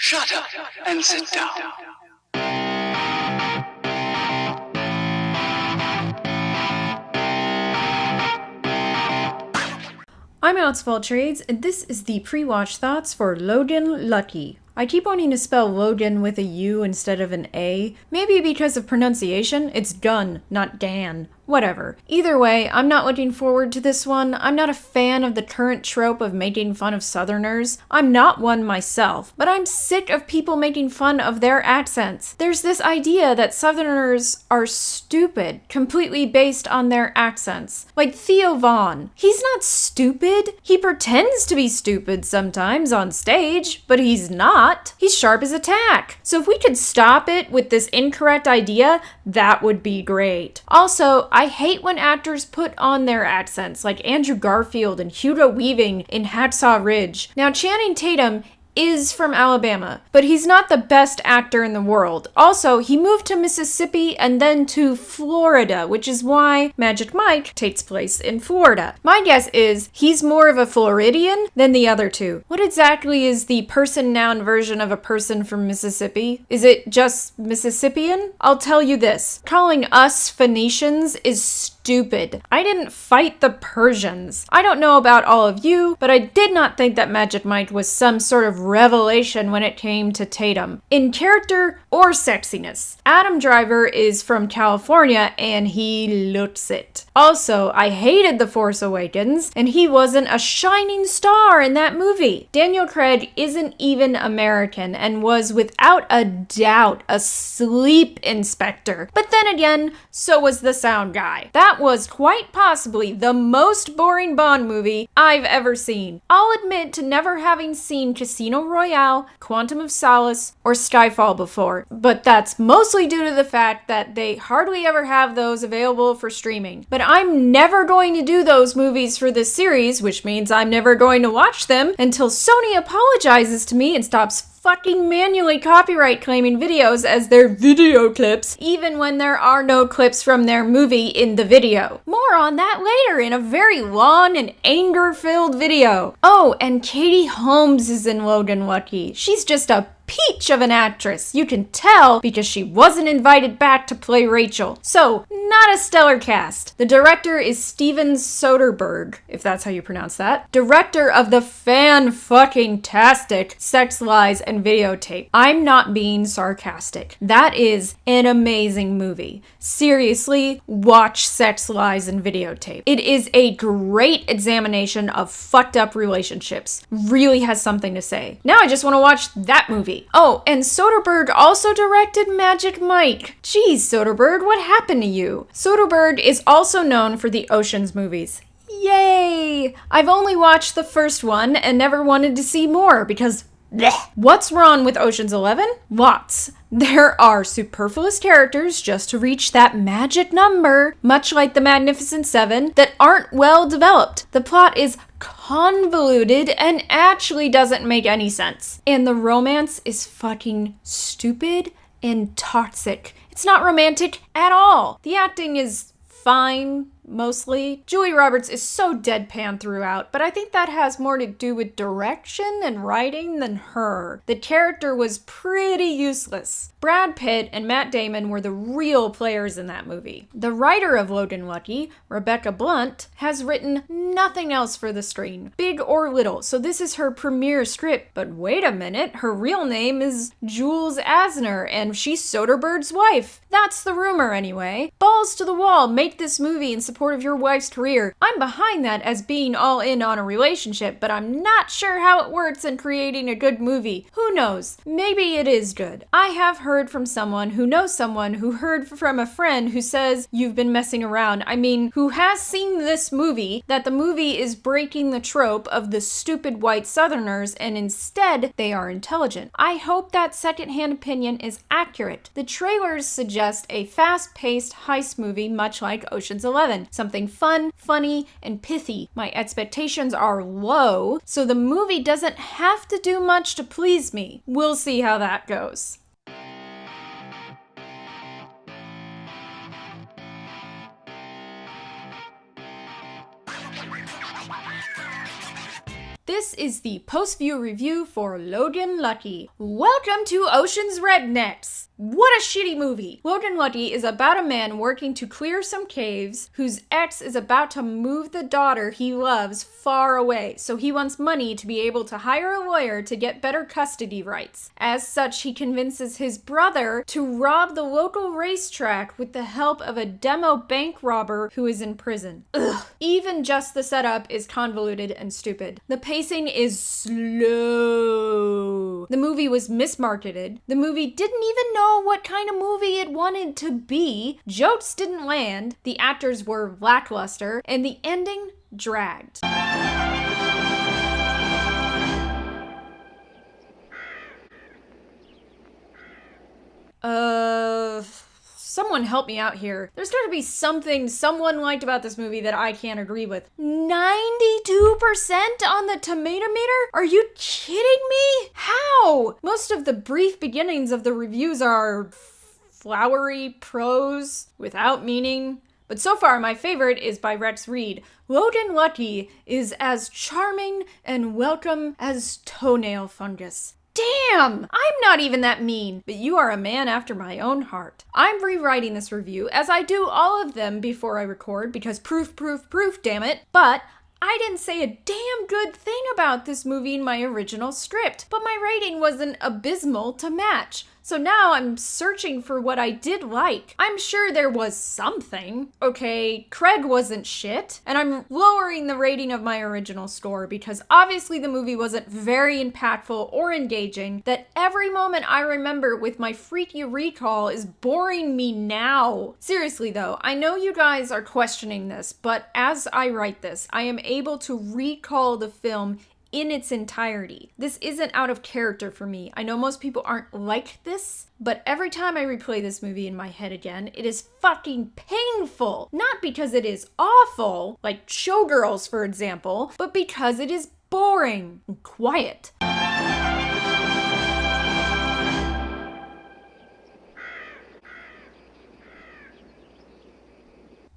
Shut up and sit down. I'm Alex Trades, and this is the pre-watch thoughts for Logan Lucky. I keep wanting to spell Logan with a U instead of an A. Maybe because of pronunciation, it's Gun, not Dan. Whatever. Either way, I'm not looking forward to this one. I'm not a fan of the current trope of making fun of Southerners. I'm not one myself, but I'm sick of people making fun of their accents. There's this idea that Southerners are stupid, completely based on their accents. Like Theo Vaughn. He's not stupid. He pretends to be stupid sometimes on stage, but he's not. He's sharp as a tack. So if we could stop it with this incorrect idea, that would be great. Also, I hate when actors put on their accents, like Andrew Garfield and Hugo Weaving in Hacksaw Ridge. Now, Channing Tatum is from Alabama, but he's not the best actor in the world. Also, he moved to Mississippi and then to Florida, which is why Magic Mike takes place in Florida. My guess is he's more of a Floridian than the other two. What exactly is the person-noun version of a person from Mississippi? Is it just Mississippian? I'll tell you this. Calling us Phoenicians is stupid. I didn't fight the Persians. I don't know about all of you, but I did not think that Magic Mike was some sort of revelation when it came to Tatum, in character or sexiness. Adam Driver is from California and he looks it. Also, I hated The Force Awakens and he wasn't a shining star in that movie. Daniel Craig isn't even American and was without a doubt a sleep inspector. But then again, so was the sound guy. That was quite possibly the most boring Bond movie I've ever seen. I'll admit to never having seen Casino Royale, Quantum of Solace, or Skyfall before, but that's mostly due to the fact that they hardly ever have those available for streaming. But I'm never going to do those movies for this series, which means I'm never going to watch them until Sony apologizes to me and stops fucking manually copyright claiming videos as their video clips, even when there are no clips from their movie in the video. More on that later in a very long and anger-filled video. Oh, and Katie Holmes is in Logan Lucky. She's just a peach of an actress. You can tell because she wasn't invited back to play Rachel. So, not a stellar cast. The director is Steven Soderbergh, if that's how you pronounce that. Director of the fan-fucking-tastic Sex, Lies, and Videotape. I'm not being sarcastic. That is an amazing movie. Seriously, watch Sex, Lies, and Videotape. It is a great examination of fucked up relationships. Really has something to say. Now I just want to watch that movie. Oh, and Soderbergh also directed Magic Mike. Jeez, Soderbergh, what happened to you? Soderbergh is also known for the Ocean's movies. Yay! I've only watched the first one and never wanted to see more because bleh. What's wrong with Ocean's 11? Lots. There are superfluous characters just to reach that magic number, much like the Magnificent Seven, that aren't well developed. The plot is convoluted and actually doesn't make any sense. And the romance is fucking stupid and toxic. It's not romantic at all. The acting is fine, mostly. Julia Roberts is so deadpan throughout, but I think that has more to do with direction and writing than her. The character was pretty useless. Brad Pitt and Matt Damon were the real players in that movie. The writer of Logan Lucky, Rebecca Blunt, has written nothing else for the screen, big or little, so this is her premiere script. But wait a minute, her real name is Jules Asner, and she's Soderbergh's wife. That's the rumor anyway. Balls to the wall, make this movie in support of your wife's career. I'm behind that as being all in on a relationship, but I'm not sure how it works in creating a good movie. Who knows? Maybe it is good. I have heard from someone who knows someone who heard from a friend who says you've been messing around. I mean, who has seen this movie, that the movie is breaking the trope of the stupid white Southerners and instead they are intelligent. I hope that secondhand opinion is accurate. The trailers suggest a fast-paced heist movie much like Ocean's 11. Something fun, funny, and pithy. My expectations are low, so the movie doesn't have to do much to please me. We'll see how that goes. This is the PostView review for Logan Lucky. Welcome to Ocean's Rednecks! What a shitty movie! Logan Lucky is about a man working to clear some caves whose ex is about to move the daughter he loves far away, so he wants money to be able to hire a lawyer to get better custody rights. As such, he convinces his brother to rob the local racetrack with the help of a demo bank robber who is in prison. Ugh. Even just the setup is convoluted and stupid. The pacing is slow. The movie was mismarketed. The movie didn't even know what kind of movie it wanted to be. Jokes didn't land. The actors were lackluster, and the ending dragged. Someone help me out here. There's gotta be something someone liked about this movie that I can't agree with. 92% on the tomato meter? Are you kidding me? How? Most of the brief beginnings of the reviews are flowery prose without meaning. But so far, my favorite is by Rex Reed. Logan Lucky is as charming and welcome as toenail fungus. Damn! I'm not even that mean, but you are a man after my own heart. I'm rewriting this review, as I do all of them before I record, because proof, damn it. But I didn't say a damn good thing about this movie in my original script, but my rating wasn't abysmal to match. So now I'm searching for what I did like. I'm sure there was something. Okay, Craig wasn't shit, and I'm lowering the rating of my original score because obviously the movie wasn't very impactful or engaging, that every moment I remember with my freaky recall is boring me now. Seriously though, I know you guys are questioning this, but as I write this, I am able to recall the film in its entirety. This isn't out of character for me. I know most people aren't like this, but every time I replay this movie in my head again, it is fucking painful. Not because it is awful, like Showgirls for example, but because it is boring and quiet.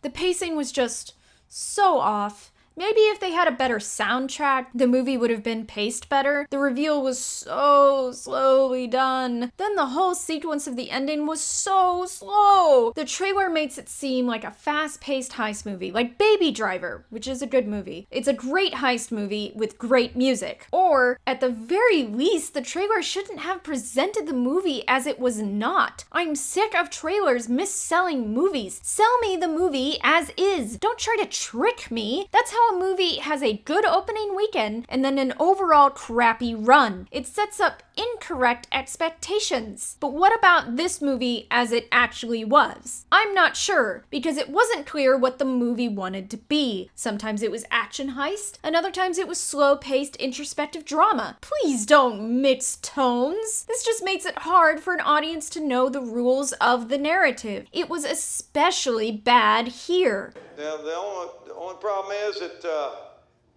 The pacing was just so off. Maybe if they had a better soundtrack, the movie would have been paced better. The reveal was so slowly done. Then the whole sequence of the ending was so slow. The trailer makes it seem like a fast-paced heist movie, like Baby Driver, which is a good movie. It's a great heist movie with great music. Or, at the very least, the trailer shouldn't have presented the movie as it was not. I'm sick of trailers misselling movies. Sell me the movie as is. Don't try to trick me. That's how a movie has a good opening weekend and then an overall crappy run. It sets up incorrect expectations. But what about this movie as it actually was? I'm not sure, because it wasn't clear what the movie wanted to be. Sometimes it was action heist, and other times it was slow-paced introspective drama. Please don't mix tones. This just makes it hard for an audience to know the rules of the narrative. It was especially bad here. Now, the only problem is that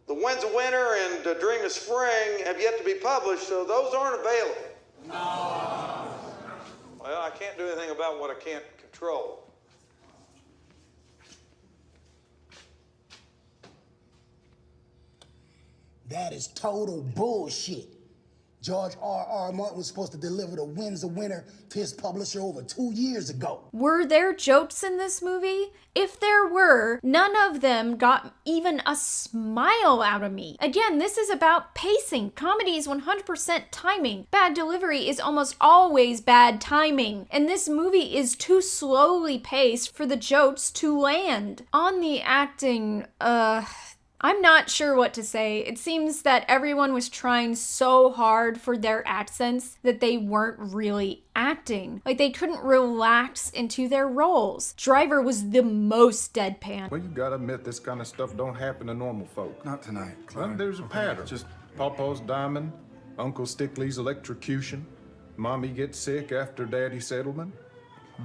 the Winds of Winter and Dream of Spring have yet to be published, so those aren't available. No. Well, I can't do anything about what I can't control. That is total bullshit. George R.R. Martin was supposed to deliver the Winds of Winter to his publisher over 2 years ago. Were there jokes in this movie? If there were, none of them got even a smile out of me. Again, this is about pacing. Comedy is 100% timing. Bad delivery is almost always bad timing. And this movie is too slowly paced for the jokes to land. On the acting, I'm not sure what to say. It seems that everyone was trying so hard for their accents that they weren't really acting. Like, they couldn't relax into their roles. Driver was the most deadpan. Well, you gotta admit, this kind of stuff don't happen to normal folk. Not tonight, Well, Clyde. there's a pattern. Just Papa's diamond, Uncle Stickley's electrocution, Mommy gets sick after Daddy's settlement,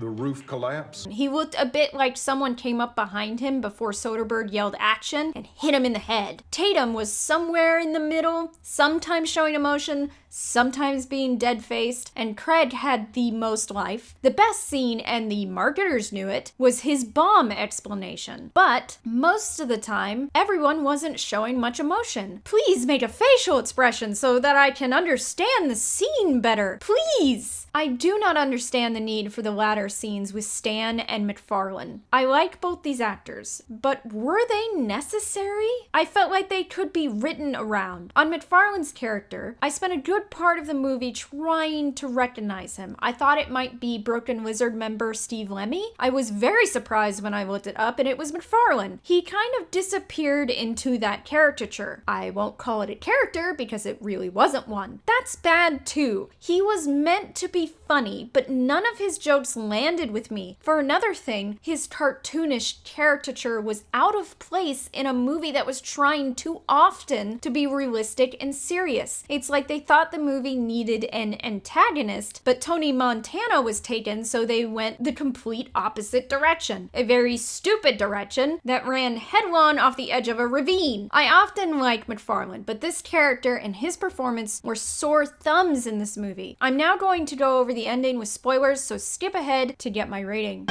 the roof collapse. He looked a bit like someone came up behind him before Soderbergh yelled action and hit him in the head. Tatum was somewhere in the middle, sometimes showing emotion, sometimes being dead-faced, and Craig had the most life. The best scene, and the marketers knew it, was his bomb explanation. But most of the time, everyone wasn't showing much emotion. Please make a facial expression so that I can understand the scene better. Please! I do not understand the need for the latter scenes with Stan and McFarlane. I like both these actors, but were they necessary? I felt like they could be written around. On McFarlane's character, I spent a good part of the movie trying to recognize him. I thought it might be Broken Lizard member Steve Lemmy. I was very surprised when I looked it up and it was McFarlane. He kind of disappeared into that caricature. I won't call it a character because it really wasn't one. That's bad too. He was meant to be funny, but none of his jokes landed with me. For another thing, his cartoonish caricature was out of place in a movie that was trying too often to be realistic and serious. It's like they thought the movie needed an antagonist, but Tony Montana was taken, so they went the complete opposite direction. A very stupid direction that ran headlong off the edge of a ravine. I often like McFarlane, but this character and his performance were sore thumbs in this movie. I'm now going to go over the ending with spoilers, so skip ahead to get my rating.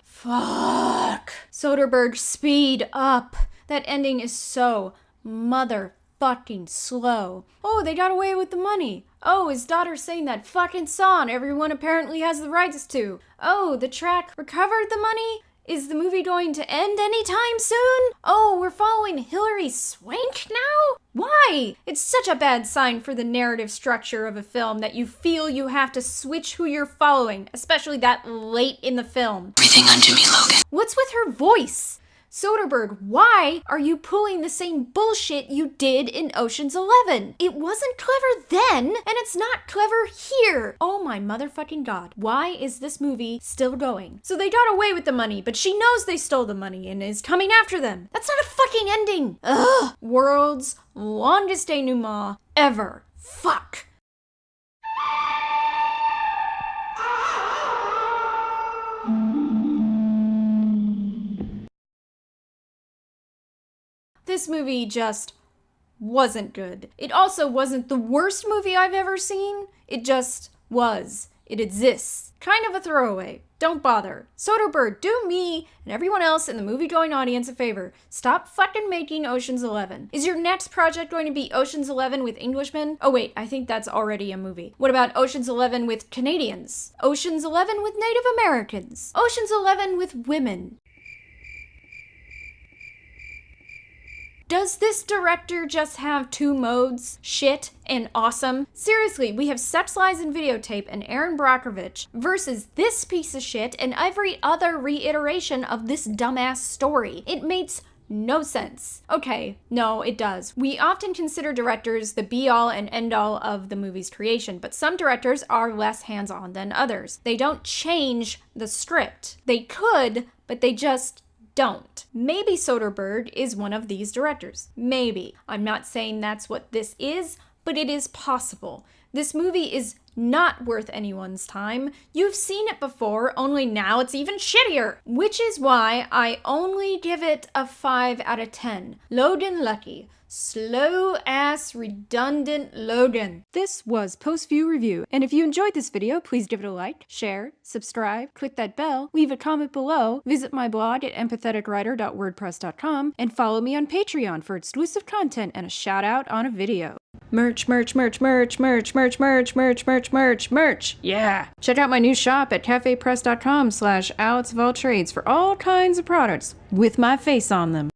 Fuck. Soderbergh, speed up. That ending is so motherfucking slow. Oh, they got away with the money. Oh, his daughter sang that fucking song everyone apparently has the rights to. Oh, the track recovered the money? Is the movie going to end anytime soon? Oh, we're following Hilary Swank now? Why? It's such a bad sign for the narrative structure of a film that you feel you have to switch who you're following, especially that late in the film. Everything unto me, Logan. What's with her voice? Soderbergh, why are you pulling the same bullshit you did in Ocean's 11? It wasn't clever then, and it's not clever here. Oh my motherfucking god. Why is this movie still going? So they got away with the money, but she knows they stole the money and is coming after them. That's not a fucking ending. Ugh. World's longest denouement ever. Fuck. This movie just wasn't good. It also wasn't the worst movie I've ever seen. It just was. It exists. Kind of a throwaway. Don't bother. Soderbergh, do me and everyone else in the movie-going audience a favor. Stop fucking making Ocean's 11. Is your next project going to be Ocean's 11 with Englishmen? Oh wait, I think that's already a movie. What about Ocean's 11 with Canadians? Ocean's 11 with Native Americans? Ocean's 11 with women? Does this director just have two modes? Shit and awesome? Seriously, we have Sex Lies and Videotape and Aaron Brockovich versus this piece of shit and every other reiteration of this dumbass story. It makes no sense. Okay, no, it does. We often consider directors the be-all and end-all of the movie's creation, but some directors are less hands-on than others. They don't change the script. They could, but they just don't. Maybe Soderbergh is one of these directors. Maybe. I'm not saying that's what this is, but it is possible. This movie is not worth anyone's time. You've seen it before, only now it's even shittier. Which is why I only give it a 5 out of 10. Logan Lucky. Slow-ass, redundant Logan. This was PostView Review, and if you enjoyed this video, please give it a like, share, subscribe, click that bell, leave a comment below, visit my blog at empatheticwriter.wordpress.com, and follow me on Patreon for exclusive content and a shout-out on a video. Merch, merch, merch, merch, merch, merch, merch, merch, merch, merch, merch. Yeah. Check out my new shop at cafepress.com/AlexofAllTrades for all kinds of products with my face on them.